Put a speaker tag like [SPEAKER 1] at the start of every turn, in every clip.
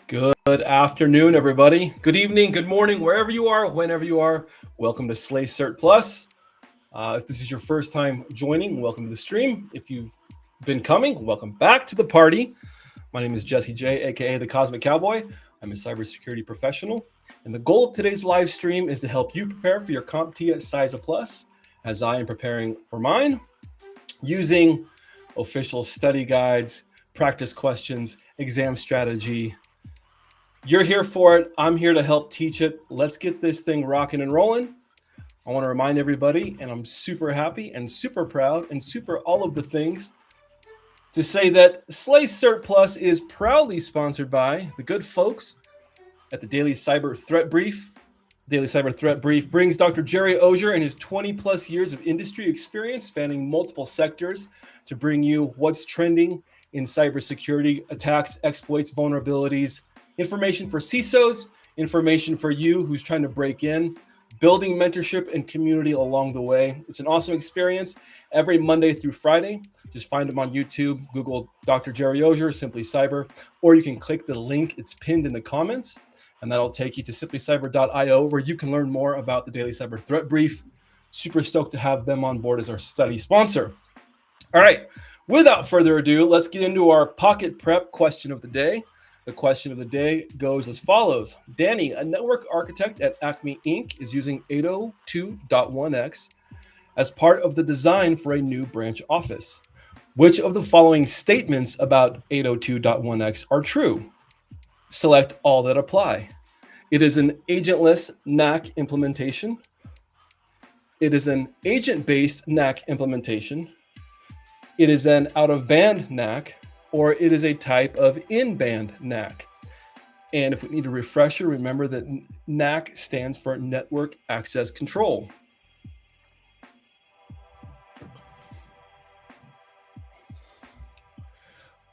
[SPEAKER 1] Good afternoon, everybody. Good evening, good morning, wherever you are, whenever you are. Welcome to Cert Plus. If this is your first time joining, welcome to the stream. If you've been coming, welcome back to the party. My name is Jesse J, aka the Cosmic Cowboy. I'm a cybersecurity professional, and the goal of today's live stream is to help you prepare for your CompTIA CySA Plus, as I am preparing for mine, using official study guides, practice questions, exam strategy. You're here for it. I'm here to help teach it. Let's get this thing rocking and rolling. I want to remind everybody, and I'm super happy and super proud and super all of the things, to say that Cert Plus is proudly sponsored by the good folks at the Daily Cyber Threat Brief. Daily Cyber Threat Brief brings Dr. Jerry Ozier and his 20 plus years of industry experience spanning multiple sectors to bring you what's trending in cybersecurity, attacks, exploits, vulnerabilities, information for CISOs, information for you who's trying to break in, building mentorship and community along the way. It's an awesome experience every Monday through Friday. Just find them on YouTube, Google Dr. Jerry Ozier, Simply Cyber, or you can click the link. It's pinned in the comments, and that'll take you to simplycyber.io, where you can learn more about the Daily Cyber Threat Brief. Super stoked to have them on board as our study sponsor. All right, without further ado, let's get into our pocket prep question of the day. The question of the day goes as follows. Danny, a network architect at Acme Inc., is using 802.1x as part of the design for a new branch office. Which of the following statements about 802.1x are true? Select all that apply. It is an agentless NAC implementation. It is an agent-based NAC implementation. It is an out-of-band NAC, or it is a type of in-band NAC. And if we need a refresher, remember that NAC stands for Network Access Control.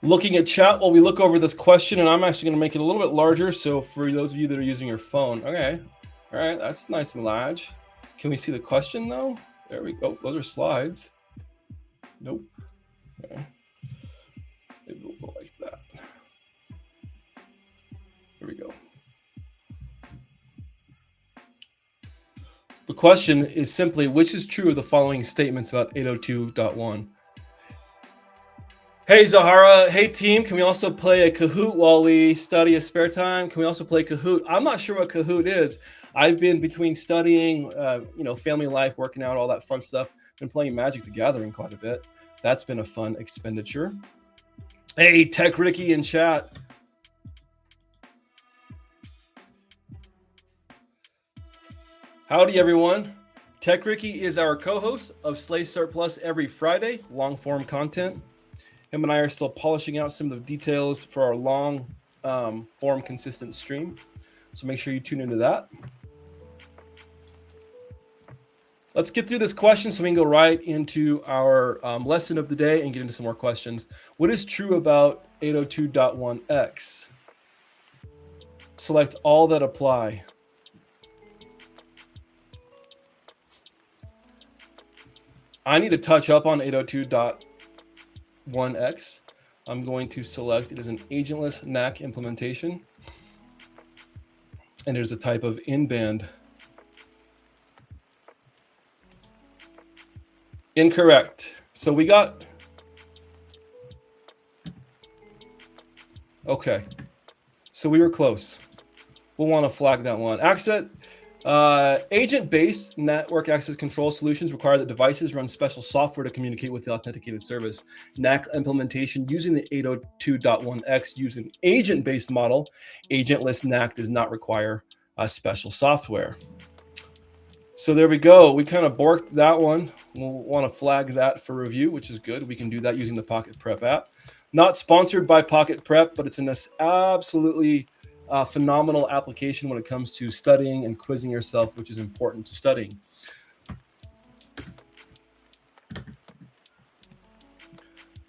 [SPEAKER 1] Looking at chat while we look over this question, and I'm actually going to make it a little bit larger, so for those of you that are using your phone. Okay, all right, that's nice and large. Can we see the question though? There we go. Those are slides. Nope. Okay. Maybe we'll go like that. There we go. The question is simply, which is true of the following statements about 802.1? Hey Zahara, hey team, can we also play a Kahoot while we study a spare time? Can we also play Kahoot? I'm not sure what Kahoot is. I've been between studying, family life, working out, all that fun stuff. Been playing Magic the Gathering quite a bit. That's been a fun expenditure. Hey, Tech Ricky in chat. Howdy everyone. Tech Ricky is our co-host of Cert Plus every Friday, long form content. Him and I are still polishing out some of the details for our long form consistent stream. So make sure you tune into that. Let's get through this question so we can go right into our lesson of the day and get into some more questions. What is true about 802.1x? Select all that apply. I need to touch up on 802.1x. I'm going to select it as an agentless NAC implementation. And there's a type of in-band. Incorrect. So we got, okay. So we were close. We'll want to flag that one. Agent-based network access control solutions require that devices run special software to communicate with the authenticated service. NAC implementation using the 802.1x using agent-based model. Agentless NAC does not require special software. So there we go. We kind of borked that one. We'll want to flag that for review, which is good. We can do that using the Pocket Prep app. Not sponsored by Pocket Prep, but it's an absolutely phenomenal application when it comes to studying and quizzing yourself, which is important to studying.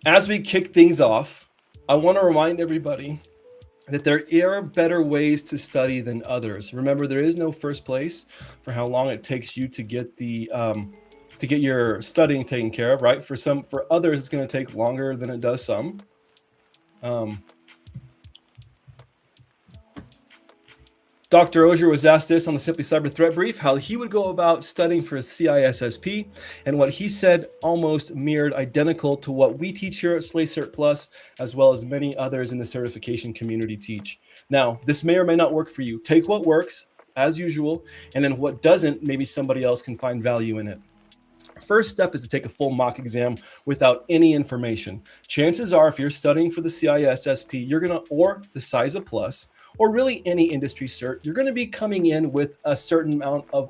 [SPEAKER 1] As we kick things off, I want to remind everybody that there are better ways to study than others. Remember, there is no first place for how long it takes you to get the to get your studying taken care of, right? For others, it's going to take longer than it does some. Dr. Ogier was asked this on the Simply Cyber Threat Brief, how he would go about studying for CISSP, and what he said almost mirrored identical to what we teach here at Cert Plus, as well as many others in the certification community teach. Now, this may or may not work for you. Take what works, as usual, and then what doesn't, maybe somebody else can find value in it. First step is to take a full mock exam without any information. Chances are, if you're studying for the CISSP, or the CySA Plus, or really any industry cert, you're going to be coming in with a certain amount of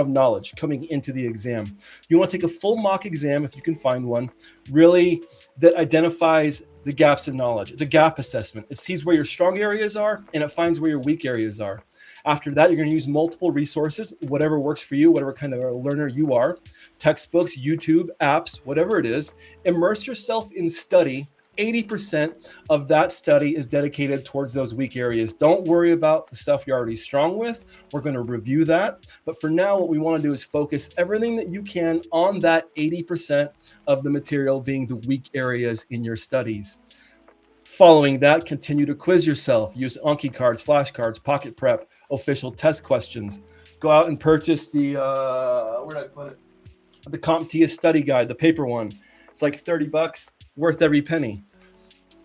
[SPEAKER 1] knowledge coming into the exam. You want to take a full mock exam if you can find one, really, that identifies the gaps in knowledge. It's a gap assessment. It sees where your strong areas are and it finds where your weak areas are. After that, you're going to use multiple resources, whatever works for you, whatever kind of a learner you are, textbooks, YouTube, apps, whatever it is. Immerse yourself in study. 80% of that study is dedicated towards those weak areas. Don't worry about the stuff you're already strong with. We're going to review that. But for now, what we want to do is focus everything that you can on that 80% of the material being the weak areas in your studies. Following that, continue to quiz yourself. Use Anki cards, flashcards, Pocket Prep, official test questions. Go out and purchase the, where did I put it? The CompTIA study guide, the paper one. It's like $30, worth every penny.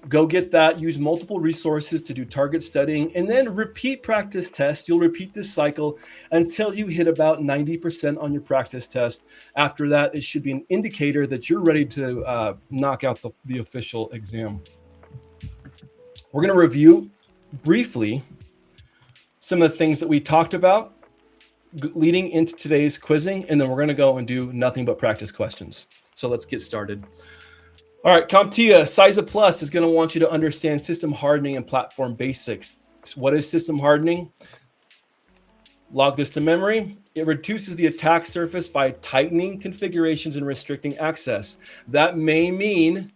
[SPEAKER 1] Go get that. Use multiple resources to do target studying, and then repeat practice tests. You'll repeat this cycle until you hit about 90% on your practice test. After that, it should be an indicator that you're ready to knock out the official exam. We're going to review briefly some of the things that we talked about leading into today's quizzing, and then we're going to go and do nothing but practice questions. So let's get started. All right, CompTIA CySA Plus is going to want you to understand system hardening and platform basics. What is system hardening? Log this to memory. It reduces the attack surface by tightening configurations and restricting access. That may mean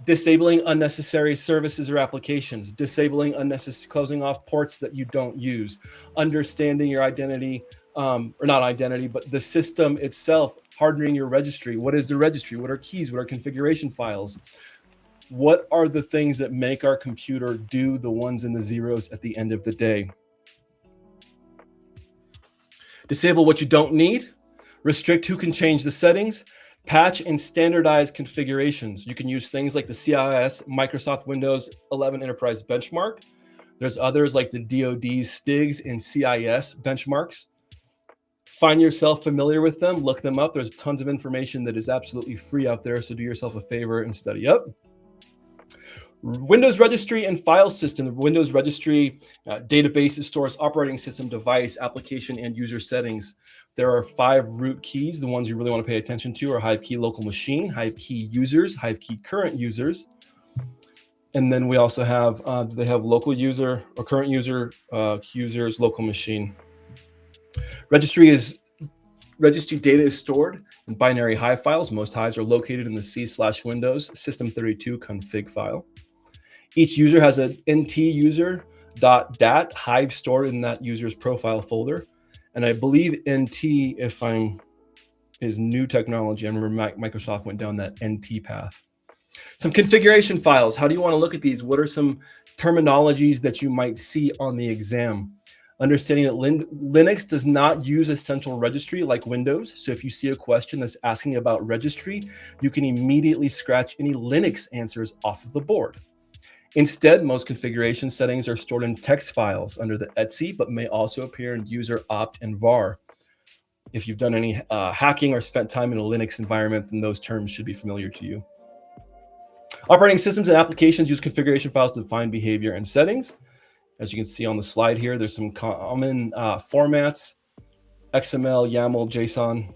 [SPEAKER 1] disabling unnecessary services or applications, disabling closing off ports that you don't use, understanding your identity, or not identity, but the system itself, hardening your registry. What is the registry? What are keys? What are configuration files? What are the things that make our computer do the ones and the zeros at the end of the day? Disable what you don't need, restrict who can change the settings, Patch and standardize configurations. You can use things like the CIS Microsoft Windows 11 Enterprise Benchmark. There's others like the DoD's STIGs and CIS benchmarks. Find yourself familiar with them, look them up. There's tons of information that is absolutely free out there, so do yourself a favor and study up. Windows Registry and File System. The Windows Registry database stores operating system, device, application, and user settings. There are 5 root keys. The ones you really want to pay attention to are Hive key local machine, Hive key users, Hive key current users. And then we also have, they have local user or current user, users, local machine. Registry data is stored in binary Hive files. Most Hives are located in the C/Windows system32 config file. Each user has an nt-user.dat Hive stored in that user's profile folder. And I believe NT, is new technology. I remember Microsoft went down that NT path. Some configuration files. How do you want to look at these? What are some terminologies that you might see on the exam? Understanding that Linux does not use a central registry like Windows. So if you see a question that's asking about registry, you can immediately scratch any Linux answers off of the board. Instead, most configuration settings are stored in text files under the etc, but may also appear in user opt and var. If you've done any hacking or spent time in a Linux environment, then those terms should be familiar to you. Operating systems and applications use configuration files to define behavior and settings. As you can see on the slide here, there's some common formats: XML, YAML, JSON.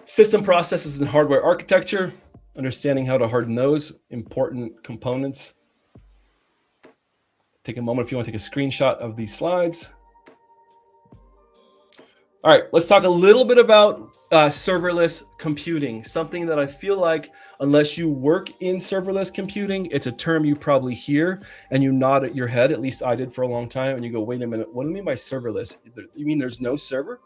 [SPEAKER 1] System processes and hardware architecture, understanding how to harden those important components. Take a moment if you want to take a screenshot of these slides. All right, let's talk a little bit about serverless computing, something that I feel like unless you work in serverless computing, it's a term you probably hear and you nod at your head, at least I did for a long time, and you go, wait a minute, what do you mean by serverless? You mean there's no server?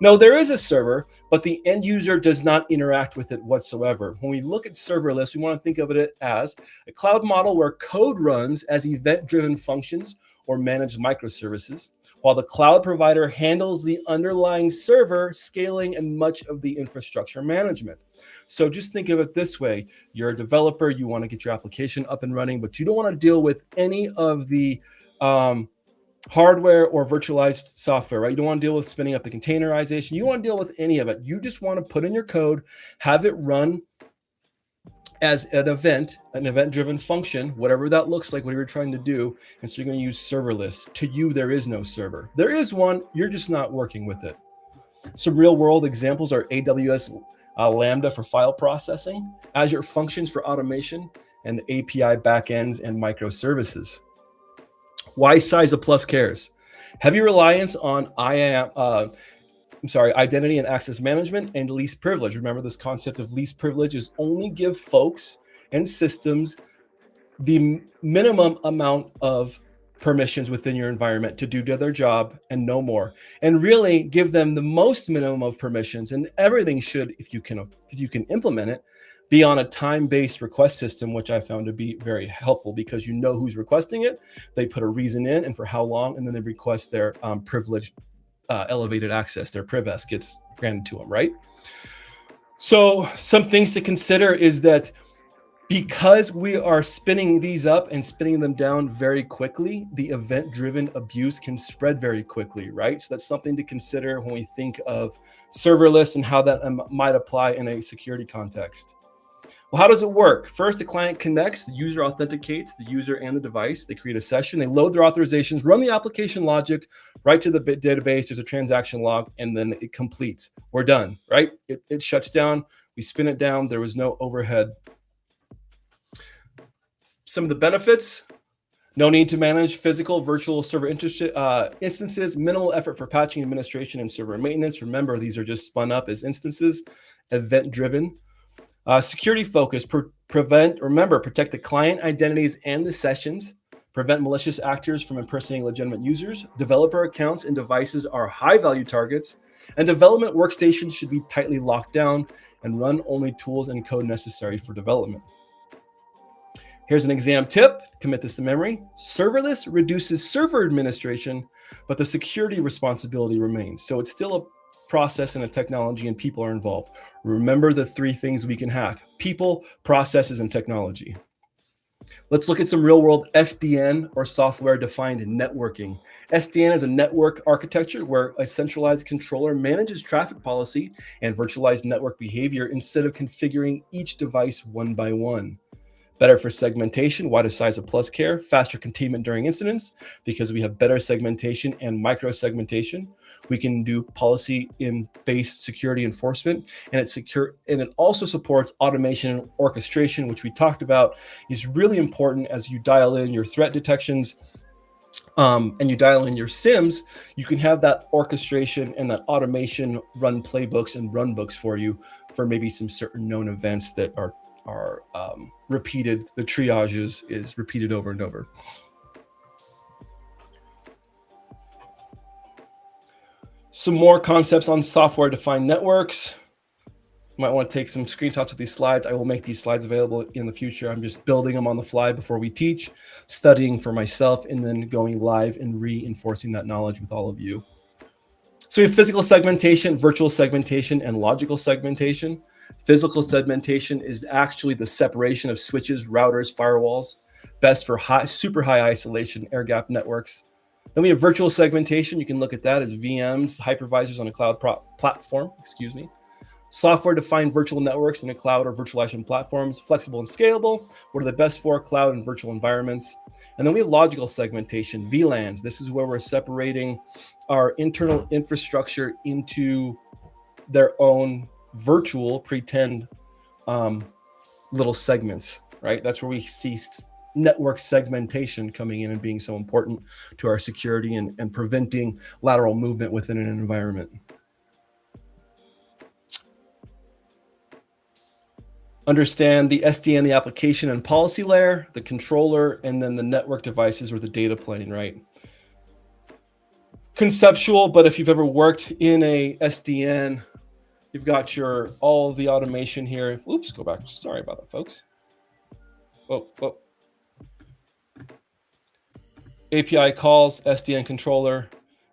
[SPEAKER 1] No, there is a server, but the end user does not interact with it whatsoever. When we look at serverless, we want to think of it as a cloud model where code runs as event-driven functions or managed microservices, while the cloud provider handles the underlying server, scaling, and much of the infrastructure management. So just think of it this way. You're a developer, you want to get your application up and running, but you don't want to deal with any of the hardware or virtualized software, right? You don't want to deal with spinning up the containerization. You don't want to deal with any of it. You just want to put in your code, have it run as an event-driven function, whatever that looks like, whatever you're trying to do. And so you're going to use serverless. To you, there is no server. There is one, you're just not working with it. Some real-world examples are AWS Lambda for file processing, Azure Functions for automation, and API backends and microservices. Why CySA Plus cares? Heavy reliance on identity and access management and least privilege. Remember, this concept of least privilege is only give folks and systems the minimum amount of permissions within your environment to do their job and no more, and really give them the most minimum of permissions. And everything should, if you can implement it, be on a time-based request system, which I found to be very helpful because you know who's requesting it. They put a reason in and for how long, and then they request their privileged elevated access, their PrivS gets granted to them, right? So some things to consider is that because we are spinning these up and spinning them down very quickly, the event-driven abuse can spread very quickly, right? So that's something to consider when we think of serverless and how that might apply in a security context. Well, how does it work? First, the client connects, the user authenticates the user and the device. They create a session, they load their authorizations, run the application logic right to the database. There's a transaction log, and then it completes. We're done, right? It shuts down. We spin it down. There was no overhead. Some of the benefits: no need to manage physical virtual server instances, minimal effort for patching, administration, and server maintenance. Remember, these are just spun up as instances, event-driven. Security focus, protect the client identities and the sessions, prevent malicious actors from impersonating legitimate users. Developer accounts and devices are high-value targets, and development workstations should be tightly locked down and run only tools and code necessary for development. Here's an exam tip, commit this to memory. Serverless reduces server administration, but the security responsibility remains. So it's still process, and a technology, and people are involved. Remember the three things we can hack: people, processes, and technology. Let's look at some real world SDN, or software defined networking. SDN is a network architecture where a centralized controller manages traffic policy and virtualized network behavior instead of configuring each device one by one. Better for segmentation. Why does CySA Plus care? Faster containment during incidents because we have better segmentation and micro segmentation. We can do policy-based security enforcement, and it also supports automation and orchestration, which we talked about is really important as you dial in your threat detections and you dial in your SIMs. You can have that orchestration and that automation run playbooks and run books for you for maybe some certain known events that are repeated. The triage is repeated over and over. Some more concepts on software-defined networks. You might want to take some screenshots of these slides. I will make these slides available in the future. I'm just building them on the fly before we teach, studying for myself, and then going live and reinforcing that knowledge with all of you. So we have physical segmentation, virtual segmentation, and logical segmentation. Physical segmentation is actually the separation of switches, routers, firewalls, best for super high isolation air gap networks. Then we have virtual segmentation. You can look at that as VMs, hypervisors on a cloud platform, Software-defined virtual networks in a cloud or virtualization platforms, flexible and scalable. What are the best for cloud and virtual environments? And then we have logical segmentation, VLANs. This is where we're separating our internal infrastructure into their own virtual pretend little segments, right? That's where we see network segmentation coming in and being so important to our security and preventing lateral movement within an environment. Understand the SDN, the application and policy layer, the controller, and then the network devices or the data plane, right? Conceptual, but if you've ever worked in a SDN, you've got all the automation here. Oops, go back. Sorry about that, folks. Whoa. API calls, SDN controller.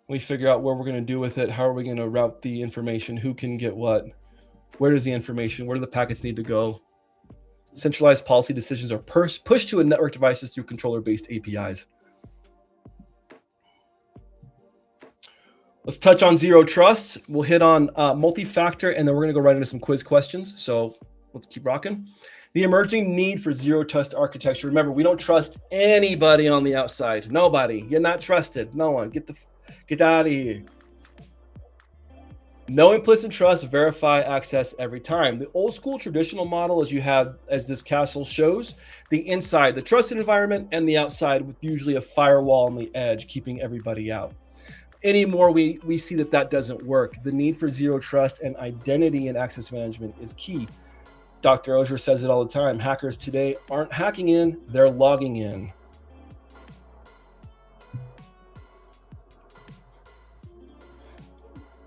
[SPEAKER 1] We figure out what we're going to do with it. How are we going to route the information? Who can get what? Where does the information? Where do the packets need to go? Centralized policy decisions are pushed to a network devices through controller-based APIs. Let's touch on zero trust. We'll hit on multi-factor, and then we're going to go right into some quiz questions. So let's keep rocking. The emerging need for zero trust architecture. Remember, we don't trust anybody on the outside. Nobody. You're not trusted. No one. Get out of here. No implicit trust, verify access every time. The old school traditional model, as this castle shows, the inside, the trusted environment, and the outside with usually a firewall on the edge, keeping everybody out. Anymore, we see that doesn't work. The need for zero trust and identity and access management is key. Dr. Ozier says it all the time. Hackers today aren't hacking in, they're logging in.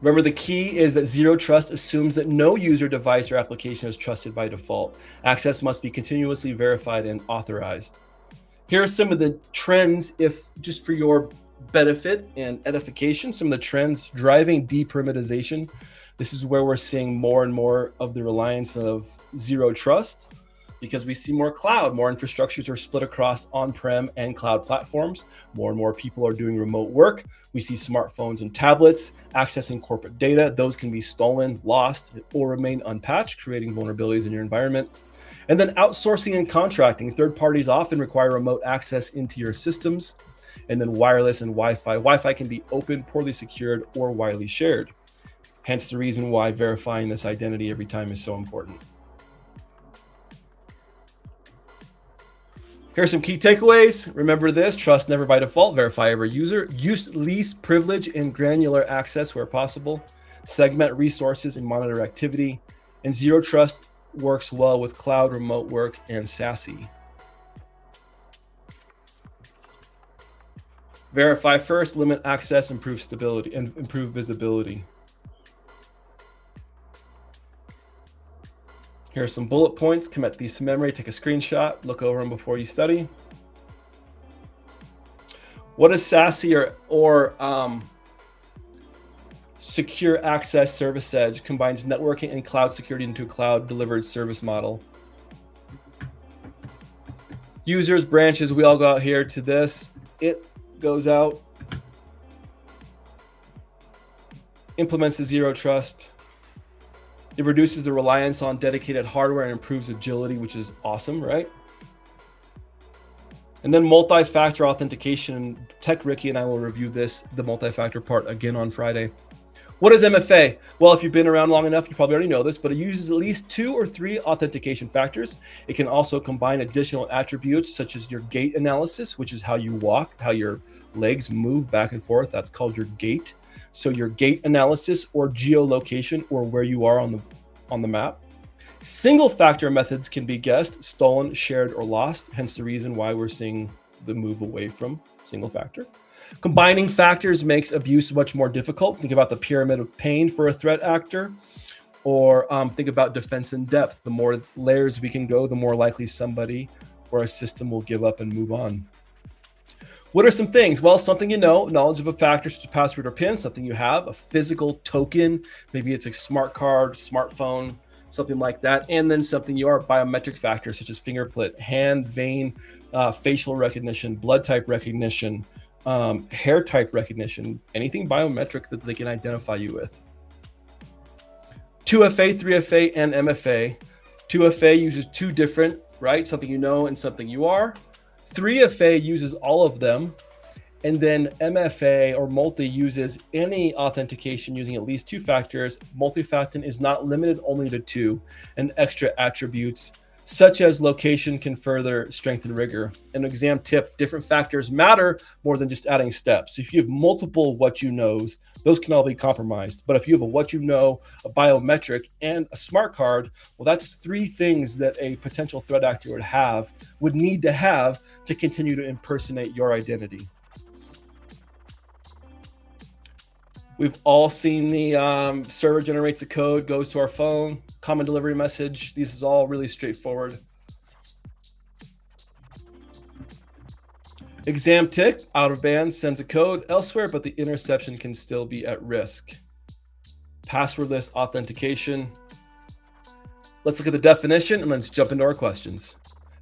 [SPEAKER 1] Remember, the key is that zero trust assumes that no user, device, or application is trusted by default. Access must be continuously verified and authorized. Here are some of the trends, just for your benefit and edification, some of the trends driving deperimetization. This is where we're seeing more and more of the reliance of zero trust because we see more cloud, more infrastructures are split across on-prem and cloud platforms. More and more people are doing remote work. We see smartphones and tablets accessing corporate data. Those can be stolen, lost, or remain unpatched, creating vulnerabilities in your environment. And then outsourcing and contracting. Third parties often require remote access into your systems. And then wireless and Wi-Fi. Wi-Fi can be open, poorly secured, or widely shared. Hence the reason why verifying this identity every time is so important. Here are some key takeaways. Remember this: trust never by default, verify every user, use least privilege and granular access where possible, segment resources and monitor activity, and zero trust works well with cloud, remote work, and SASE. Verify first, limit access, improve stability, and improve visibility. Here are some bullet points. Commit these to memory, take a screenshot, look over them before you study. What is SASE or Secure Access Service Edge combines networking and cloud security into a cloud-delivered service model. Users, branches, we all go out here to this. It goes out, implements the zero trust. It reduces the reliance on dedicated hardware and improves agility, which is awesome, right? And then multi-factor authentication. Tech Ricky and I will review the multi-factor part again on Friday. What is MFA? Well, if you've been around long enough, you probably already know this, but it uses at least 2 or 3 authentication factors. It can also combine additional attributes such as your gait analysis, which is how you walk, how your legs move back and forth. That's called your gait. So your gait analysis or geolocation, or where you are on the map. Single factor methods can be guessed, stolen, shared, or lost, hence the reason why we're seeing the move away from single factor. Combining factors makes abuse much more difficult. Think about the pyramid of pain for a threat actor, or think about defense in depth. The more layers we can go, the more likely somebody or a system will give up and move on. What are some things? Well, something you know, knowledge of a factor such as password or PIN, something you have, a physical token, maybe it's a smart card, smartphone, something like that. And then something you are, biometric factors such as fingerprint, hand, vein, facial recognition, blood type recognition, hair type recognition, anything biometric that they can identify you with. 2FA, 3FA, and MFA. 2FA uses 2 different, right? Something you know and something you are. 3FA uses all of them. And then MFA or multi uses any authentication using at least 2 factors. Multi-factor is not limited only to 2, and extra attributes such as location can further strengthen rigor. An exam tip, different factors matter more than just adding steps. So if you have multiple what you knows, those can all be compromised. But if you have a what you know, a biometric, and a smart card, well, that's 3 things that a potential threat actor would need to have to continue to impersonate your identity. We've all seen the server generates a code, goes to our phone, common delivery message. This is all really straightforward. Exam tick, out of band, sends a code elsewhere, but the interception can still be at risk. Passwordless authentication. Let's look at the definition and let's jump into our questions.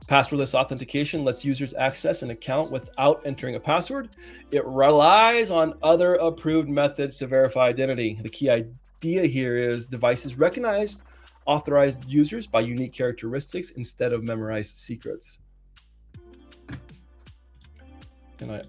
[SPEAKER 1] Passwordless authentication lets users access an account without entering a password. It relies on other approved methods to verify identity. The key idea here is devices recognize authorized users by unique characteristics instead of memorized secrets. And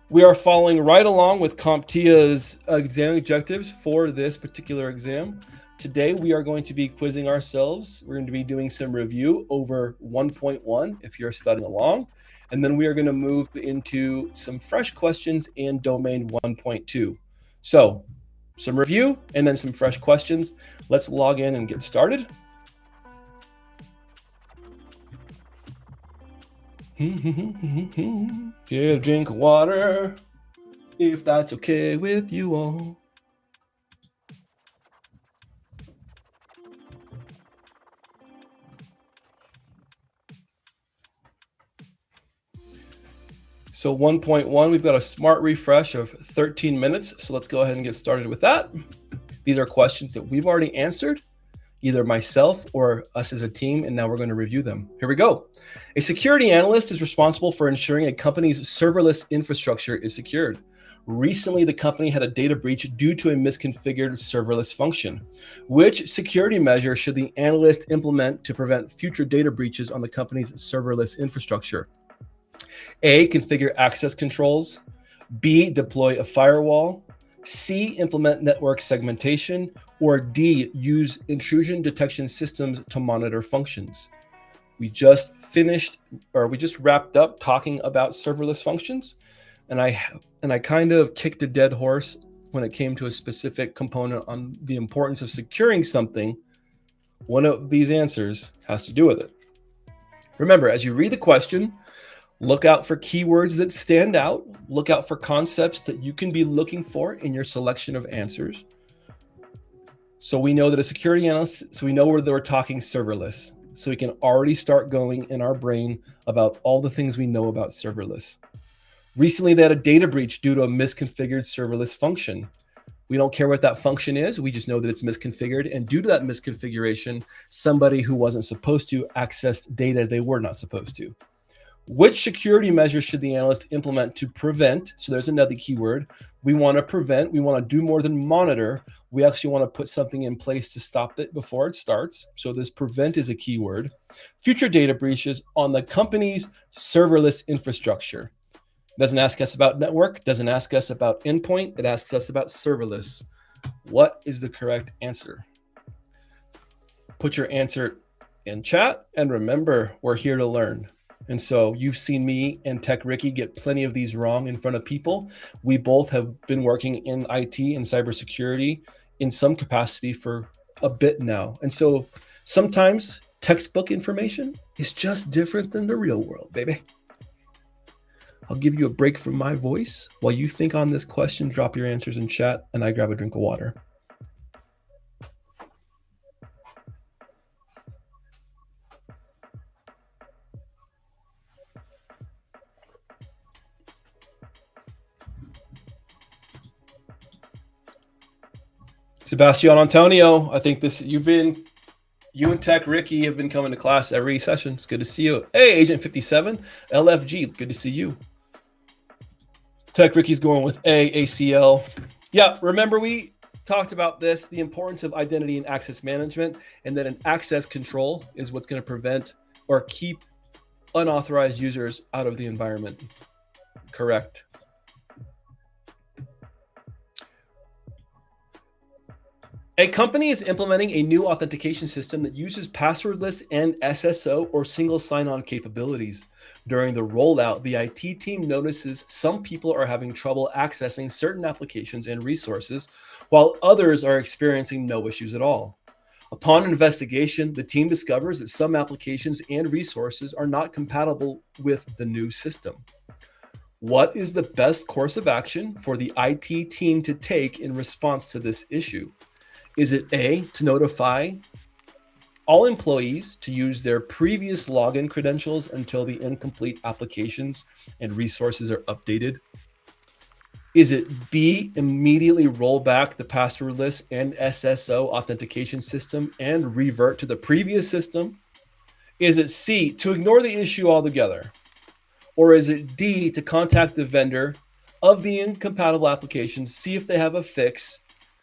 [SPEAKER 1] we are following right along with CompTIA's exam objectives for this particular exam. Today, we are going to be quizzing ourselves. We're going to be doing some review over 1.1 if you're studying along. And then we are going to move into some fresh questions in domain 1.2. So some review and then some fresh questions. Let's log in and get started. Get a drink of water, if that's okay with you all. So 1.1, we've got a smart refresh of 13 minutes. So let's go ahead and get started with that. These are questions that we've already answered, either myself or us as a team, and now we're going to review them. Here we go. A security analyst is responsible for ensuring a company's serverless infrastructure is secured. Recently, the company had a data breach due to a misconfigured serverless function. Which security measure should the analyst implement to prevent future data breaches on the company's serverless infrastructure? A, configure access controls. B, deploy a firewall. C, implement network segmentation. Or D, use intrusion detection systems to monitor functions. We just wrapped up talking about serverless functions, and I kind of kicked a dead horse when it came to a specific component on the importance of securing something. One of these answers has to do with it. Remember, as you read the question, look out for keywords that stand out. Look out for concepts that you can be looking for in your selection of answers. So we know that a security analyst, so we know where we're talking serverless. So we can already start going in our brain about all the things we know about serverless. Recently, they had a data breach due to a misconfigured serverless function. We don't care what that function is. We just know that it's misconfigured. And due to that misconfiguration, somebody who wasn't supposed to access data they were not supposed to. Which security measures should the analyst implement to prevent? So there's another keyword. We want to prevent. We want to do more than monitor. We actually want to put something in place to stop it before it starts. So this prevent is a keyword. Future data breaches on the company's serverless infrastructure. Doesn't ask us about network, doesn't ask us about endpoint, it asks us about serverless. What is the correct answer? Put your answer in chat, and remember, we're here to learn. And so you've seen me and Tech Ricky get plenty of these wrong in front of people. We both have been working in IT and cybersecurity in some capacity for a bit now. And so sometimes textbook information is just different than the real world, baby. I'll give you a break from my voice while you think on this question. Drop your answers in chat, and I grab a drink of water. Sebastian Antonio, I think you and Tech Ricky have been coming to class every session. It's good to see you. Hey, Agent 57, LFG, good to see you. Tech Ricky's going with ACL. Yeah, remember we talked about this, the importance of identity and access management, and that an access control is what's going to prevent or keep unauthorized users out of the environment. Correct. A company is implementing a new authentication system that uses passwordless and SSO or single sign-on capabilities. During the rollout, the IT team notices some people are having trouble accessing certain applications and resources, while others are experiencing no issues at all. Upon investigation, the team discovers that some applications and resources are not compatible with the new system. What is the best course of action for the IT team to take in response to this issue? Is it A, to notify all employees to use their previous login credentials until the incomplete applications and resources are updated? Is it B, immediately roll back the passwordless and SSO authentication system and revert to the previous system? Is it C, to ignore the issue altogether? Or is it D, to contact the vendor of the incompatible applications, see if they have a fix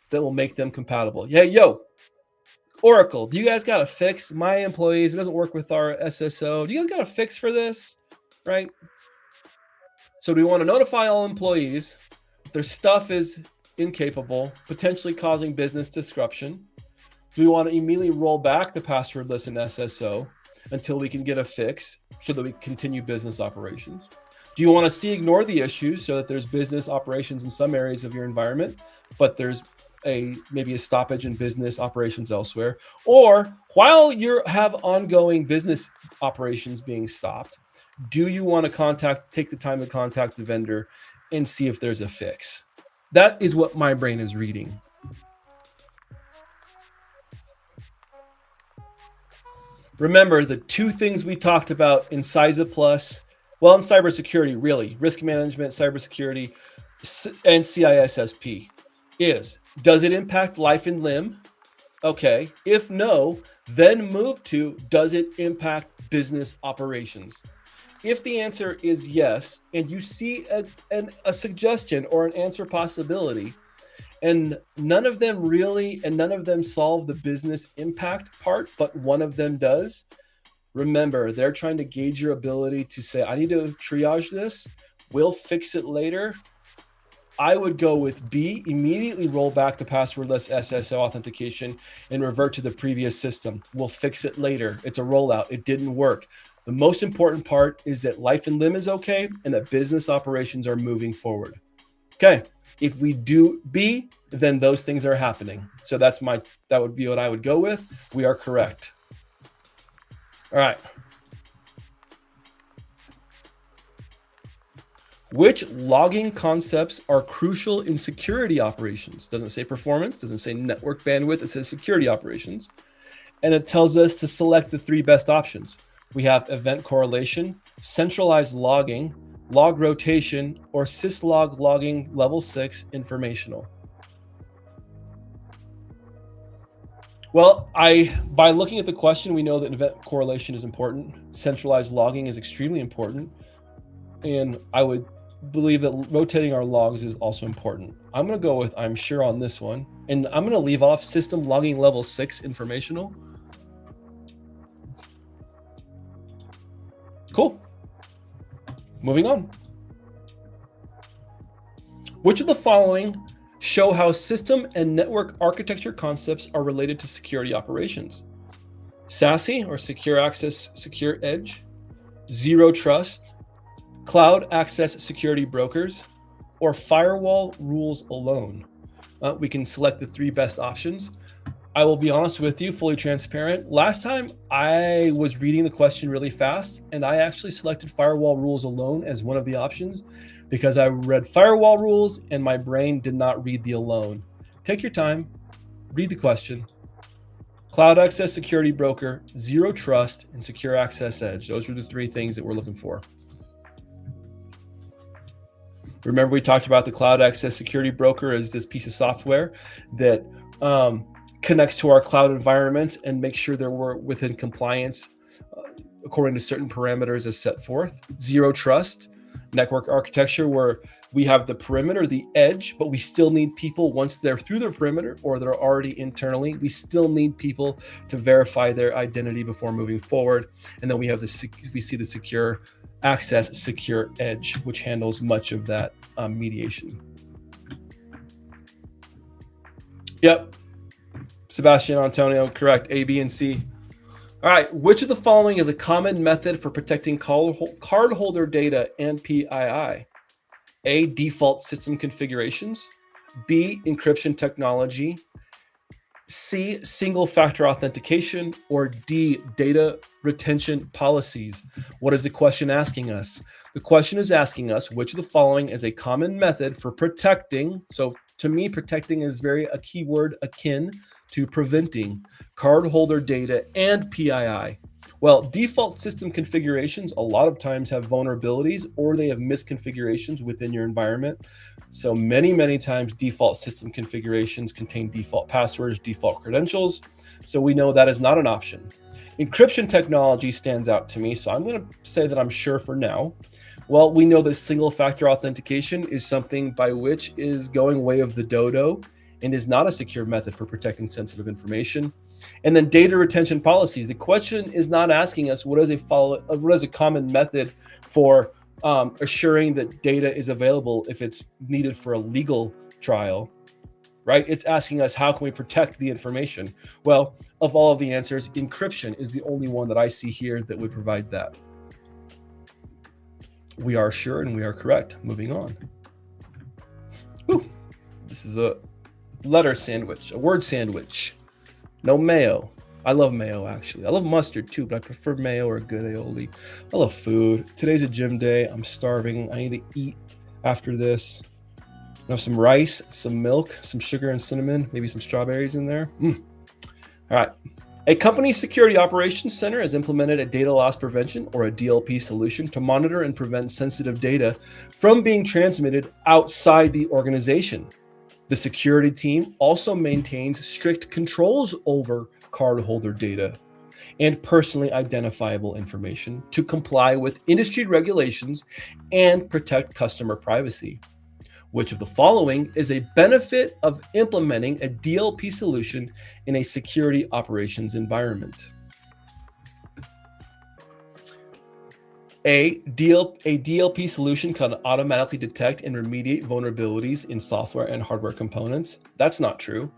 [SPEAKER 1] that will make them compatible? Yeah, yo, Oracle, do you guys got a fix? My employees, it doesn't work with our SSO. Do you guys got a fix for this? Right? So we want to notify all employees their stuff is incapable, potentially causing business disruption. Do we want to immediately roll back the passwordless and SSO until we can get a fix so that we continue business operations? Do you want to C, ignore the issues so that there's business operations in some areas of your environment, but there's maybe a stoppage in business operations elsewhere? Or while you have ongoing business operations being stopped, do you want to take the time to contact the vendor and see if there's a fix? That is what my brain is reading. Remember the two things we talked about in CySA Plus, well, in cybersecurity, really, risk management, cybersecurity, and CISSP is, does it impact life and limb? Okay. If no, then move to, does it impact business operations? If the answer is yes, and you see a suggestion or an answer possibility, and none of them solve the business impact part, but one of them does, remember, they're trying to gauge your ability to say, I need to triage this. We'll fix it later. I would go with B, immediately roll back the passwordless SSO authentication and revert to the previous system. We'll fix it later. It's a rollout. It didn't work. The most important part is that life and limb is okay and that business operations are moving forward. Okay. If we do B, then those things are happening. So that would be what I would go with. We are correct. All right. Which logging concepts are crucial in security operations? Doesn't say performance, doesn't say network bandwidth, it says security operations. And it tells us to select the three best options. We have event correlation, centralized logging, log rotation, or syslog logging level 6 informational? Well, by looking at the question, we know that event correlation is important. Centralized logging is extremely important. And I would believe that rotating our logs is also important. I'm going to go with I'm sure on this one. And I'm going to leave off system logging level 6 informational. Cool. Moving on. Which of the following show how system and network architecture concepts are related to security operations? SASE, or Secure Access Secure Edge, Zero Trust, Cloud Access Security Brokers, or Firewall Rules Alone? We can select the 3 best options. I will be honest with you, fully transparent. Last time I was reading the question really fast, and I actually selected Firewall Rules Alone as one of the options because I read Firewall Rules and my brain did not read the alone. Take your time, read the question. Cloud Access Security Broker, Zero Trust, and Secure Access Edge. Those are the 3 things that we're looking for. Remember, we talked about the Cloud Access Security Broker as this piece of software that connects to our cloud environments and makes sure that we're within compliance according to certain parameters as set forth. Zero Trust, network architecture, where we have the perimeter, the edge, but we still need people once they're through their perimeter or they're already internally. We still need people to verify their identity before moving forward. And then we have we see the Secure Access Secure Edge, which handles much of that mediation. Yep. Sebastian Antonio, correct. A, B, and C. All right. Which of the following is a common method for protecting cardholder data and PII? A, default system configurations. B, encryption technology. C, single factor authentication. Or D, data retention policies. What is the question asking us? The question is asking us which of the following is a common method for protecting. So to me, protecting is a keyword akin to preventing cardholder data and PII. Well, default system configurations a lot of times have vulnerabilities or they have misconfigurations within your environment. So many times default system configurations contain default passwords, default credentials. So we know that is not an option. Encryption technology stands out to me, so I'm going to say that I'm sure for now. Well, we know that single factor authentication is something by which is going way of the dodo and is not a secure method for protecting sensitive information. And then data retention policies. The question is not asking us what is a common method for assuring that data is available if it's needed for a legal trial, right? It's asking us how can we protect the information? Well, of all of the answers, encryption is the only one that I see here that would provide that. We are sure and we are correct. Moving on. Ooh, this is a letter sandwich, a word sandwich. No mayo. I love mayo, actually. I love mustard too, but I prefer mayo or good aioli. I love food. Today's a gym day. I'm starving. I need to eat after this. I have some rice, some milk, some sugar and cinnamon, maybe some strawberries in there. All right. A company's security operations center has implemented a data loss prevention or a DLP solution to monitor and prevent sensitive data from being transmitted outside the organization. The security team also maintains strict controls over cardholder data and personally identifiable information to comply with industry regulations and protect customer privacy. Which of the following is a benefit of implementing a DLP solution in a security operations environment? A DLP solution can automatically detect and remediate vulnerabilities in software and hardware components. That's not true.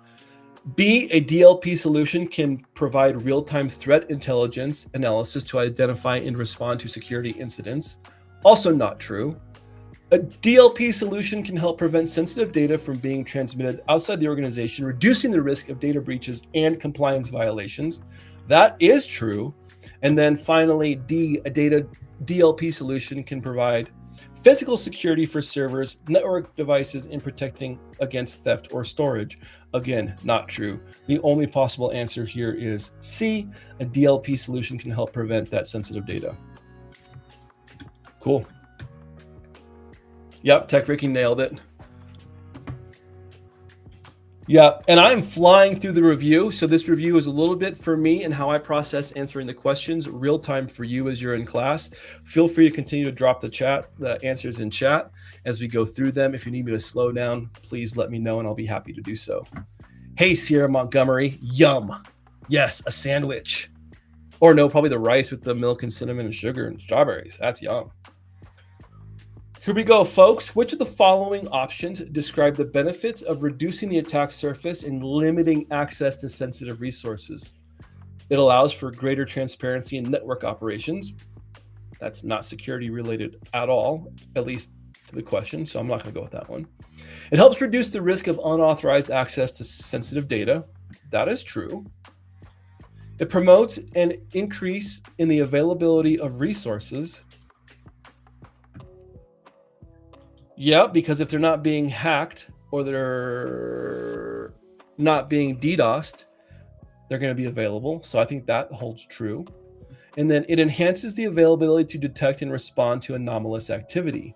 [SPEAKER 1] B, a DLP solution can provide real-time threat intelligence analysis to identify and respond to security incidents. Also not true. A DLP solution can help prevent sensitive data from being transmitted outside the organization, reducing the risk of data breaches and compliance violations. That is true. And then finally, D, a DLP solution can provide physical security for servers, network devices, and protecting against theft or storage. Again, not true. The only possible answer here is C, a DLP solution can help prevent that sensitive data. Cool. Yep, Tech Ricky nailed it. Yeah, and I'm flying through the review. So this review is a little bit for me and how I process answering the questions, real time for you as you're in class. Feel free to continue to drop the answers in chat as we go through them. If you need me to slow down, please let me know and I'll be happy to do so. Hey, Sierra Montgomery, yum. Yes, a sandwich. Or no, probably the rice with the milk and cinnamon and sugar and strawberries. That's yum. Here we go, folks. Which of the following options describe the benefits of reducing the attack surface and limiting access to sensitive resources? It allows for greater transparency in network operations. That's not security related at all, at least to the question, so I'm not going to go with that one. It helps reduce the risk of unauthorized access to sensitive data. That is true. It promotes an increase in the availability of resources. Yeah, because if they're not being hacked or they're not being DDoSed, they're going to be available. So I think that holds true. And then it enhances the availability to detect and respond to anomalous activity.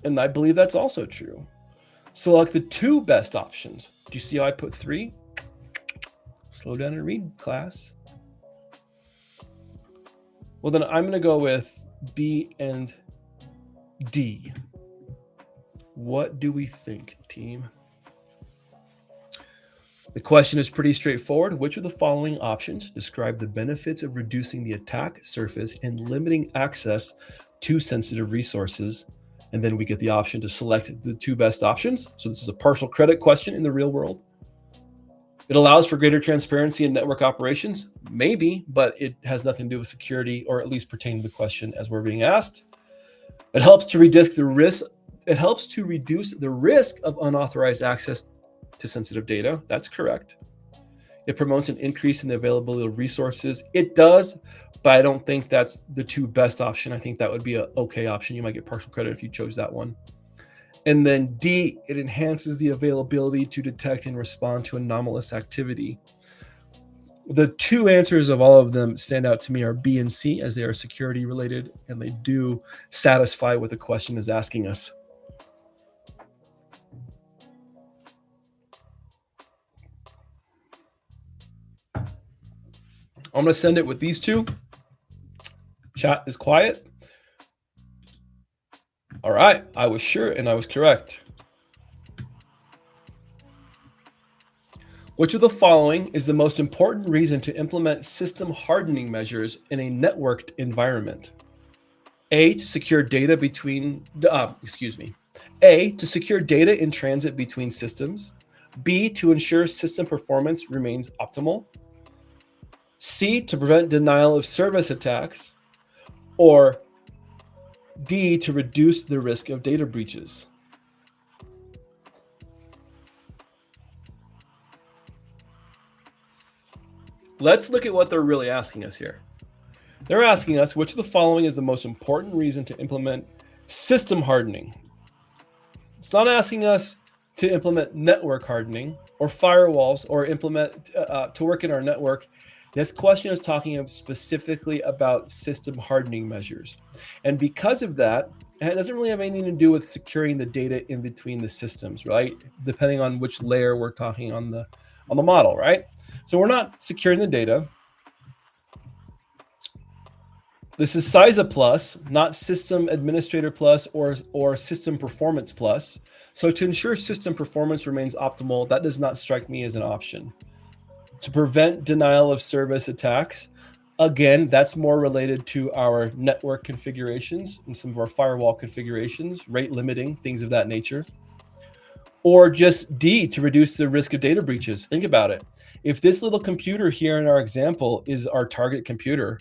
[SPEAKER 1] And I believe that's also true. Select the two best options. Do you see how I put 3? Slow down and read, class. Well, then I'm going to go with B and D. What do we think, team? The question is pretty straightforward. Which of the following options describe the benefits of reducing the attack surface and limiting access to sensitive resources? And then we get the option to select the two best options. So this is a partial credit question in the real world. It allows for greater transparency in network operations. Maybe, but it has nothing to do with security, or at least pertaining to the question as we're being asked. It helps to reduce the risk. It helps to reduce the risk of unauthorized access to sensitive data. That's correct. It promotes an increase in the availability of resources. It does, but I don't think that's the two best option. I think that would be an okay option. You might get partial credit if you chose that one. And then D, it enhances the availability to detect and respond to anomalous activity. The two answers of all of them stand out to me are B and C, as they are security related and they do satisfy what the question is asking us. I'm going to send it with these two. Chat is quiet. All right, I was sure and I was correct. Which of the following is the most important reason to implement system hardening measures in a networked environment? A, to secure data A, to secure data in transit between systems. B, to ensure system performance remains optimal. C, to prevent denial of service attacks. Or D, to reduce the risk of data breaches. Let's look at what they're really asking us here. They're asking us which of the following is the most important reason to implement system hardening. It's not asking us to implement network hardening or firewalls or implement to work in our network. This question is talking specifically about system hardening measures. And because of that, it doesn't really have anything to do with securing the data in between the systems, right? Depending on which layer we're talking on the model, right? So we're not securing the data. This is CySA plus, not System Administrator plus or System Performance plus. So to ensure system performance remains optimal, that does not strike me as an option. To prevent denial of service attacks, again, that's more related to our network configurations and some of our firewall configurations, rate limiting, things of that nature. Or just D, to reduce the risk of data breaches. Think about it. If this little computer here in our example is our target computer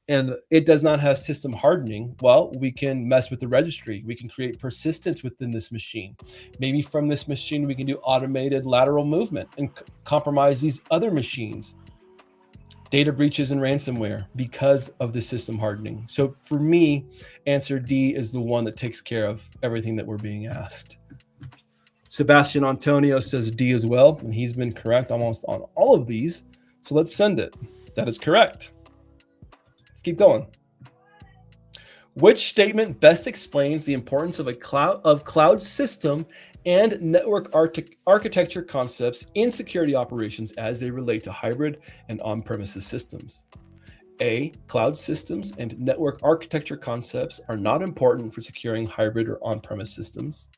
[SPEAKER 1] and it does not have system hardening, well, we can mess with the registry. We can create persistence within this machine. Maybe from this machine, we can do automated lateral movement and compromise these other machines. Data breaches and ransomware because of the system hardening. So for me, answer D is the one that takes care of everything that we're being asked. Sebastian Antonio says D as well, and he's been correct almost on all of these. So let's send it. That is correct. Let's keep going. Which statement best explains the importance of a cloud system and network architecture concepts in security operations as they relate to hybrid and on-premises systems? A, cloud systems and network architecture concepts are not important for securing hybrid or on-premise systems.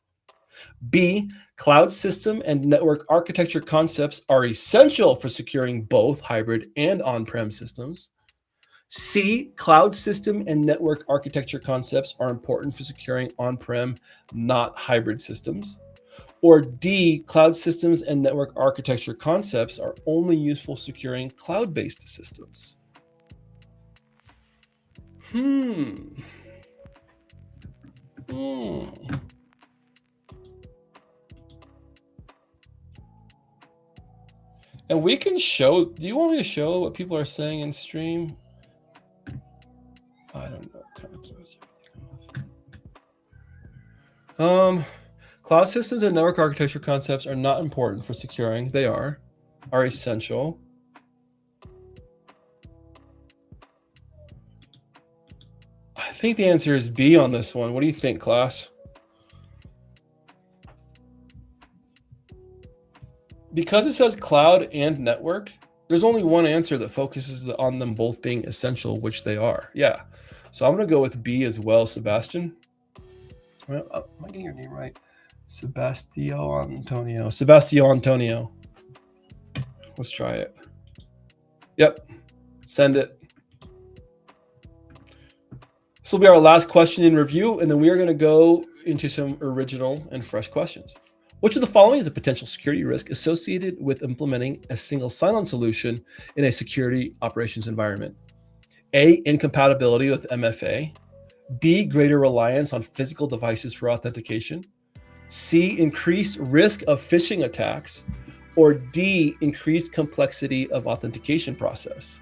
[SPEAKER 1] B, cloud system and network architecture concepts are essential for securing both hybrid and on-prem systems. C, cloud system and network architecture concepts are important for securing on-prem, not hybrid systems. Or D, cloud systems and network architecture concepts are only useful securing cloud-based systems. And we can show, do you want me to show what people are saying in stream? I don't know, kind of throws everything off. Cloud systems and network architecture concepts are not important for securing. They are essential. I think the answer is B on this one. What do you think, class? Because it says cloud and network, there's only one answer that focuses on them both being essential, which they are. Yeah. So I'm going to go with B as well, Sebastian. Well, am I getting your name right? Sebastio Antonio. Let's try it. Yep. Send it. This will be our last question in review, and then we are going to go into some original and fresh questions. Which of the following is a potential security risk associated with implementing a single sign-on solution in a security operations environment? A, incompatibility with MFA. B, greater reliance on physical devices for authentication. C, increased risk of phishing attacks. Or D, increased complexity of authentication process.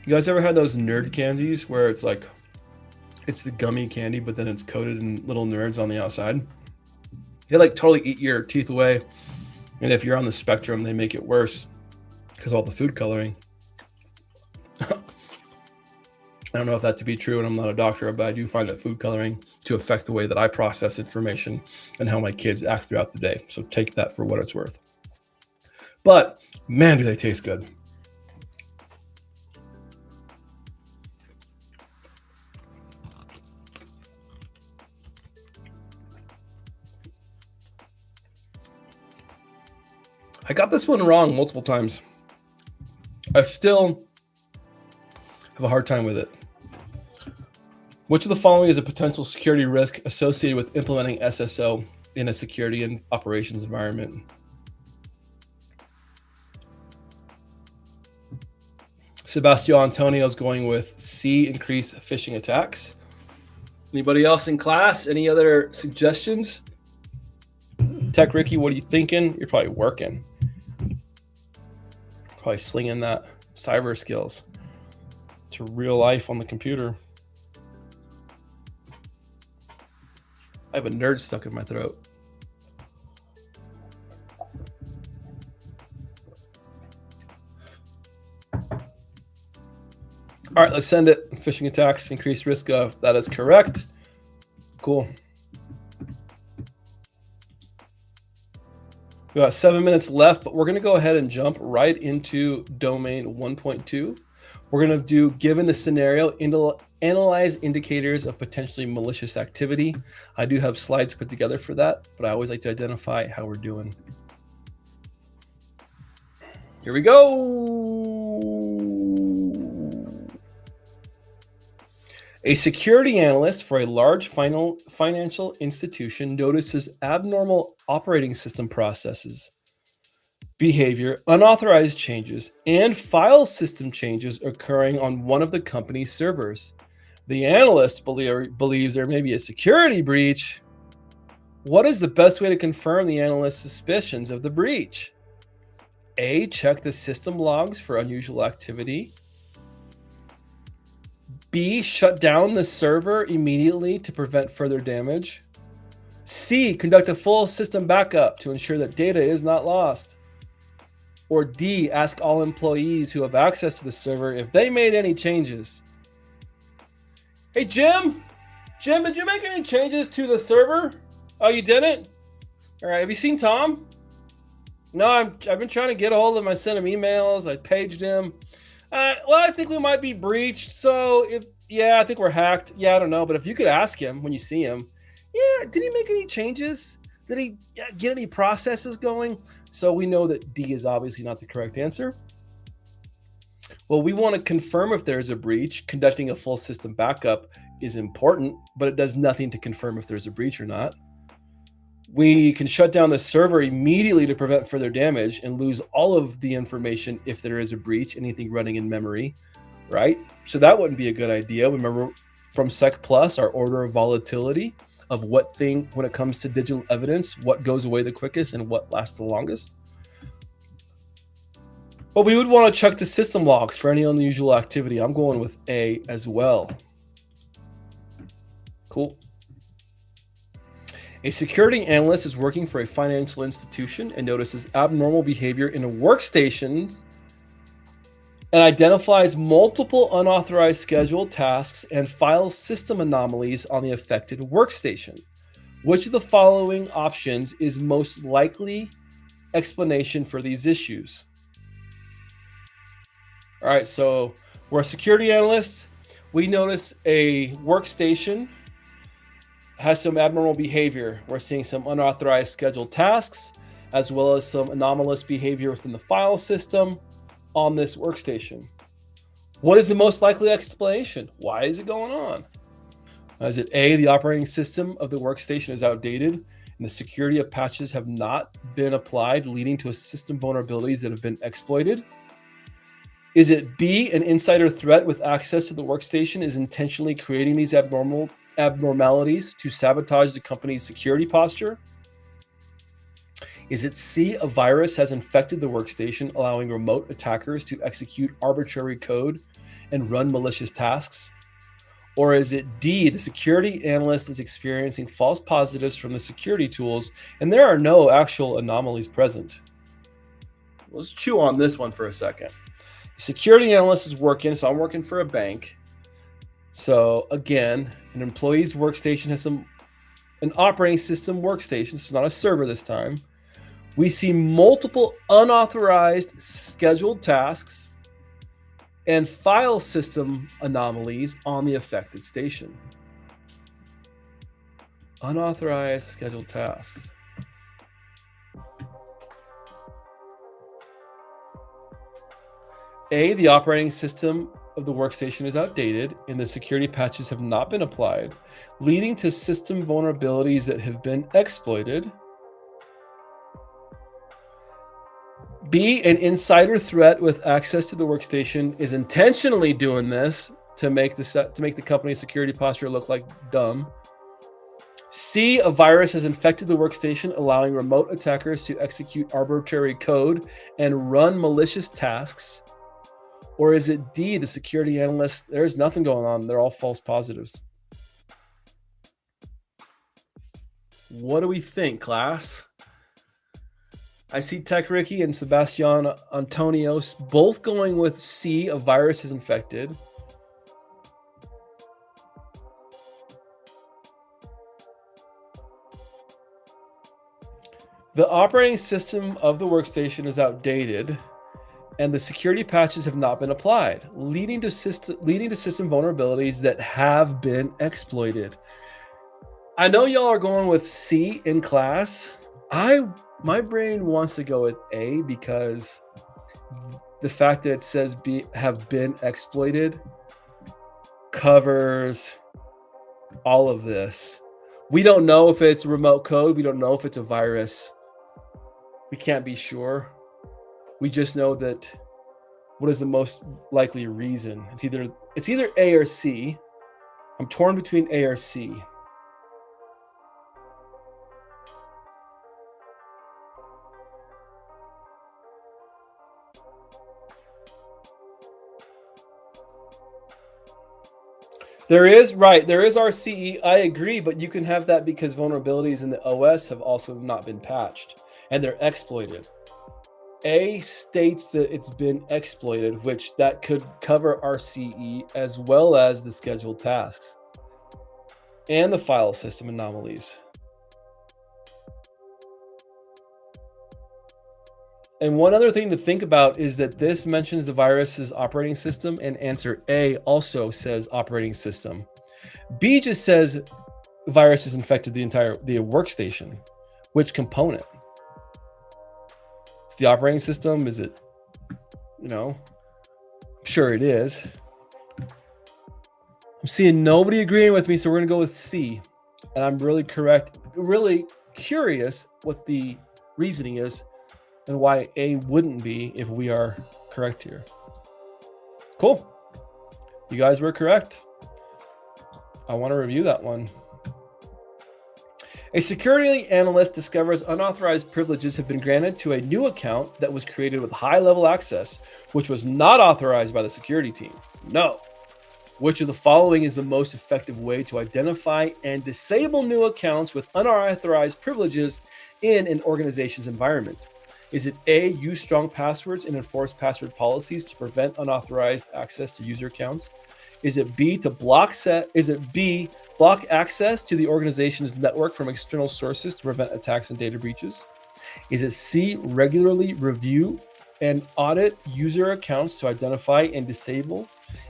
[SPEAKER 1] You guys ever had those nerd candies where it's like, it's the gummy candy, but then it's coated in little nerds on the outside? They like totally eat your teeth away. And if you're on the spectrum, they make it worse because all the food coloring. I don't know if that to be true, and I'm not a doctor, but I do find that food coloring to affect the way that I process information and how my kids act throughout the day. So take that for what it's worth. But man, do they taste good. I got this one wrong multiple times. I still have a hard time with it. Which of the following is a potential security risk associated with implementing SSO in a security and operations environment? Sebastian Antonio is going with C, increased phishing attacks. Anybody else in class? Any other suggestions? Tech Ricky, what are you thinking? You're probably working. Probably slinging that cyber skills to real life on the computer. I have a nerd stuck in my throat. All right, let's send it. Phishing attacks, increased risk of. That is correct. Cool. We got 7 minutes left, but we're going to go ahead and jump right into domain 1.2. We're going to do, given the scenario, analyze indicators of potentially malicious activity. I do have slides put together for that, but I always like to identify how we're doing. Here we go. A security analyst for a large financial institution notices abnormal operating system processes, behavior, unauthorized changes, and file system changes occurring on one of the company's servers. The analyst believes there may be a security breach. What is the best way to confirm the analyst's suspicions of the breach? A, check the system logs for unusual activity. B, shut down the server immediately to prevent further damage. C, conduct a full system backup to ensure that data is not lost. Or D, ask all employees who have access to the server if they made any changes. Hey, Jim, did you make any changes to the server? Oh, you didn't? All right, have you seen Tom? No, I've been trying to get a hold of him. I sent him emails. I paged him. Well, I think we might be breached. So I think we're hacked. Yeah, I don't know. But if you could ask him when you see him, did he make any changes? Did he get any processes going? So we know that D is obviously not the correct answer. Well, we want to confirm if there's a breach. Conducting a full system backup is important, but it does nothing to confirm if there's a breach or not. We can shut down the server immediately to prevent further damage and lose all of the information if there is a breach, anything running in memory, right? So that wouldn't be a good idea. Remember from Sec Plus, our order of volatility of what thing, when it comes to digital evidence, what goes away the quickest and what lasts the longest. But we would want to check the system logs for any unusual activity. I'm going with A as well. Cool. A security analyst is working for a financial institution and notices abnormal behavior in a workstation and identifies multiple unauthorized scheduled tasks and files system anomalies on the affected workstation. Which of the following options is most likely explanation for these issues? All right, so we're a security analyst. We notice a workstation has some abnormal behavior. We're seeing some unauthorized scheduled tasks, as well as some anomalous behavior within the file system on this workstation. What is the most likely explanation? Why is it going on? Is it A, the operating system of the workstation is outdated and the security of patches have not been applied, leading to system vulnerabilities that have been exploited? Is it B, an insider threat with access to the workstation is intentionally creating these abnormalities to sabotage the company's security posture? Is it C, a virus has infected the workstation, allowing remote attackers to execute arbitrary code and run malicious tasks? Or is it D, the security analyst is experiencing false positives from the security tools and there are no actual anomalies present? Let's chew on this one for a second. Security analyst is working, so I'm working for a bank. So again, an employee's workstation has an operating system workstation, so it's not a server this time. We see multiple unauthorized scheduled tasks and file system anomalies on the affected station. Unauthorized scheduled tasks. A, the operating system of the workstation is outdated and the security patches have not been applied, leading to system vulnerabilities that have been exploited. B, an insider threat with access to the workstation is intentionally doing this to make the company's security posture look like dumb. C, a virus has infected the workstation, allowing remote attackers to execute arbitrary code and run malicious tasks. Or is it D, the security analyst, there's nothing going on, they're all false positives? What do we think, class? I see Tech Ricky and Sebastian Antonios both going with C, a virus has infected. The operating system of the workstation is outdated and the security patches have not been applied, leading to system vulnerabilities that have been exploited. I know y'all are going with C in class. My brain wants to go with A because the fact that it says have been exploited covers all of this. We don't know if it's remote code. We don't know if it's a virus. We can't be sure. We just know that what is the most likely reason? It's either A or C. I'm torn between A or C. There is, right, there is RCE. I agree, but you can have that because vulnerabilities in the OS have also not been patched and they're exploited. A states that it's been exploited, which that could cover RCE as well as the scheduled tasks and the file system anomalies. And one other thing to think about is that this mentions the virus's operating system, and answer A also says operating system. B just says virus has infected the workstation. Which component? It's the operating system. Is it, I'm sure it is. I'm seeing nobody agreeing with me, so we're gonna go with C. And I'm really curious what the reasoning is and why A wouldn't be if we are correct here. Cool. You guys were correct. I want to review that one. A security analyst discovers unauthorized privileges have been granted to a new account that was created with high-level access, which was not authorized by the security team. No. Which of the following is the most effective way to identify and disable new accounts with unauthorized privileges in an organization's environment? Is it A, use strong passwords and enforce password policies to prevent unauthorized access to user accounts? Is it B, block access to the organization's network from external sources to prevent attacks and data breaches? Is it C, regularly review and audit user accounts to identify and disable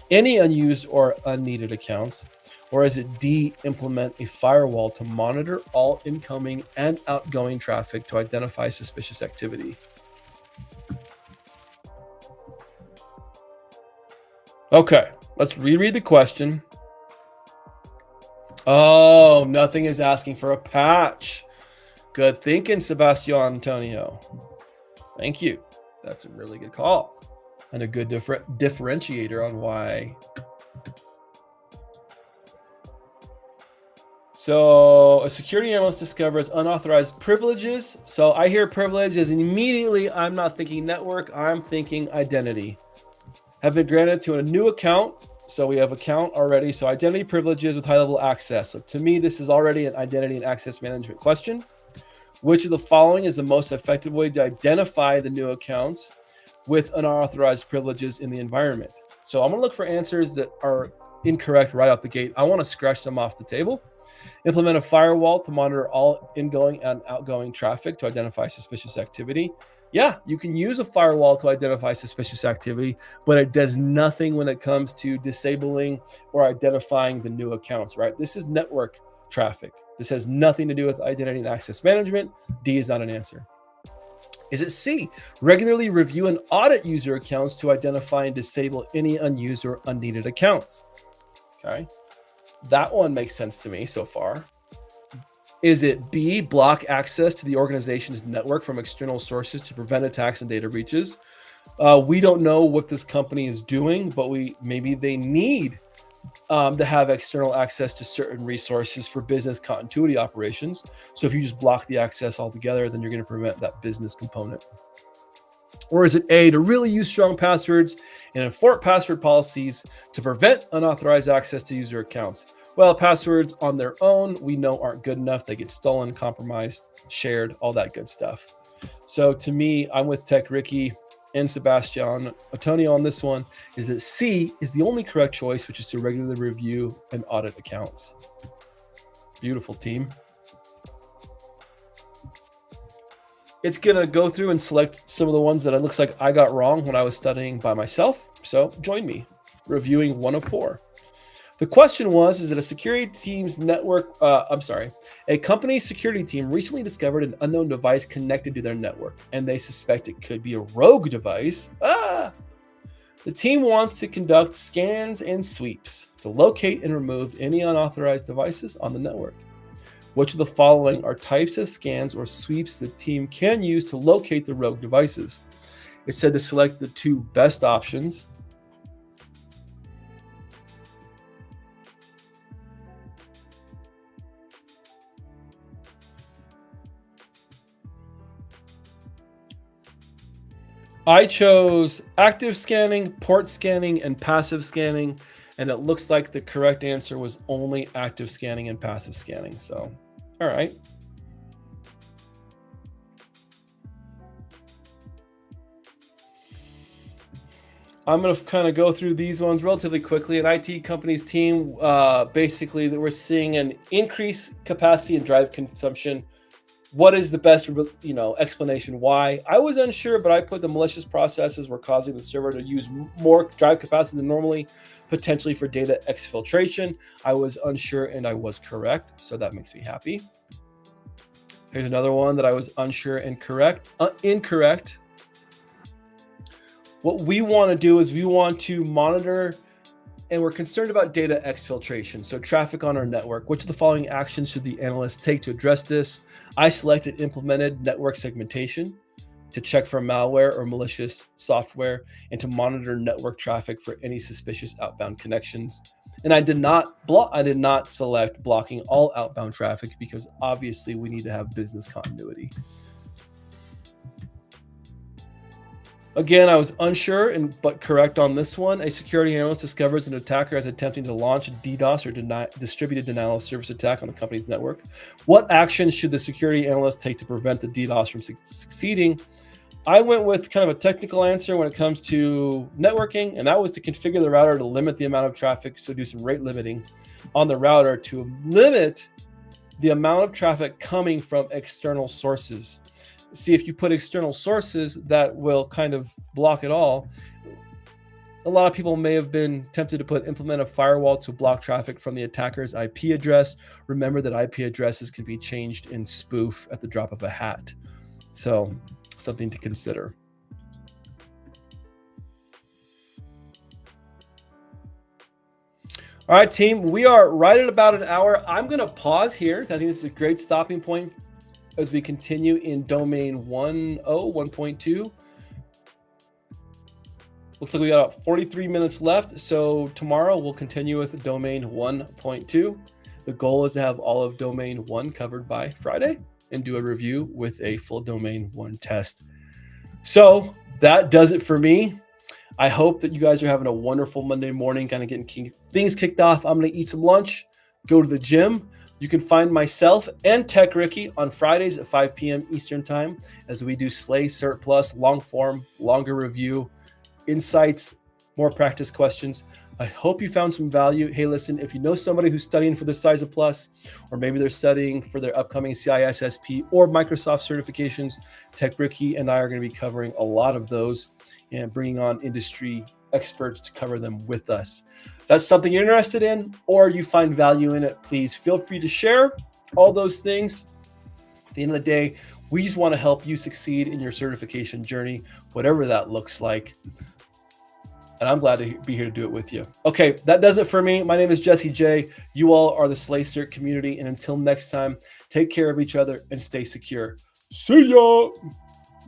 [SPEAKER 1] any unused or unneeded accounts? Or is it D, implement a firewall to monitor all incoming and outgoing traffic to identify suspicious activity? Okay, let's reread the question. Oh, nothing is asking for a patch. Good thinking, Sebastian Antonio. Thank you. That's a really good call and a good differentiator on why. So a security analyst discovers unauthorized privileges. So I hear privileges and immediately I'm not thinking network, I'm thinking identity. Have been granted to a new account. So we have account already. So identity privileges with high-level access. So to me, this is already an identity and access management question. Which of the following is the most effective way to identify the new accounts with unauthorized privileges in the environment? So I'm going to look for answers that are incorrect right out the gate. I want to scratch them off the table. Implement a firewall to monitor all ingoing and outgoing traffic to identify suspicious activity. Yeah, you can use a firewall to identify suspicious activity, but it does nothing when it comes to disabling or identifying the new accounts, right? This is network traffic. This has nothing to do with identity and access management. D is not an answer. Is it C, regularly review and audit user accounts to identify and disable any unused or unneeded accounts? Okay. That one makes sense to me so far. Is it B, block access to the organization's network from external sources to prevent attacks and data breaches? We don't know what this company is doing, but maybe they need to have external access to certain resources for business continuity operations. So if you just block the access altogether, then you're going to prevent that business component. Or is it A, to really use strong passwords and enforce password policies to prevent unauthorized access to user accounts? Well, passwords on their own, we know aren't good enough. They get stolen, compromised, shared, all that good stuff. So to me, I'm with Tech Ricky and Sebastian Antonio on this one, is that C is the only correct choice, which is to regularly review and audit accounts. Beautiful, team. It's going to go through and select some of the ones that it looks like I got wrong when I was studying by myself. So join me, reviewing 1 of 4. The question was, is that a security team's a company's security team recently discovered an unknown device connected to their network, and they suspect it could be a rogue device. The team wants to conduct scans and sweeps to locate and remove any unauthorized devices on the network. Which of the following are types of scans or sweeps the team can use to locate the rogue devices? It said to select the 2 best options. I chose active scanning, port scanning, and passive scanning, and it looks like the correct answer was only active scanning and passive scanning. So, all right. I'm going to kind of go through these ones relatively quickly. An IT company's team, basically, that we're seeing an increased capacity and drive consumption. What is the best, explanation why? I was unsure, but I put the malicious processes were causing the server to use more drive capacity than normally, potentially for data exfiltration. I was unsure and I was correct, so that makes me happy. Here's another one that I was unsure and incorrect. What we want to do is we want to monitor, and we're concerned about data exfiltration, so traffic on our network. Which of the following actions should the analyst take to address this? I selected implemented network segmentation to check for malware or malicious software and to monitor network traffic for any suspicious outbound connections. And I did not select blocking all outbound traffic because obviously we need to have business continuity. Again, I was unsure but correct on this one. A security analyst discovers an attacker is attempting to launch a DDoS or distributed denial of service attack on the company's network. What action should the security analyst take to prevent the DDoS from succeeding? I went with kind of a technical answer when it comes to networking, and that was to configure the router to limit the amount of traffic, so do some rate limiting on the router to limit the amount of traffic coming from external sources. See, if you put external sources, that will kind of block it all. A lot of people may have been tempted to implement a firewall to block traffic from the attacker's IP address. Remember that IP addresses can be changed in spoof at the drop of a hat. So, something to consider. All right, team, we are right at about an hour. I'm going to pause here. I think this is a great stopping point as we continue in domain 1.2. Looks like we got about 43 minutes left. So tomorrow we'll continue with domain 1.2. The goal is to have all of domain 1 covered by Friday and do a review with a full domain 1 test. So that does it for me. I hope that you guys are having a wonderful Monday morning, kind of getting things kicked off. I'm going to eat some lunch, go to the gym. You can find myself and Tech Ricky on Fridays at 5 p.m. Eastern Time as we do Slay Cert Plus, long form, longer review, insights, more practice questions. I hope you found some value. Hey, listen, if you know somebody who's studying for the CySA Plus, or maybe they're studying for their upcoming CISSP or Microsoft certifications, Tech Ricky and I are going to be covering a lot of those and bringing on industry experts to cover them with us. If that's something you're interested in or you find value in it, please feel free to share all those things. At the end of the day, we just want to help you succeed in your certification journey, whatever that looks like. And I'm glad to be here to do it with you. Okay, that does it for me. My name is Jesse J. You all are the Slay Cert community. And until next time, take care of each other and stay secure. See ya.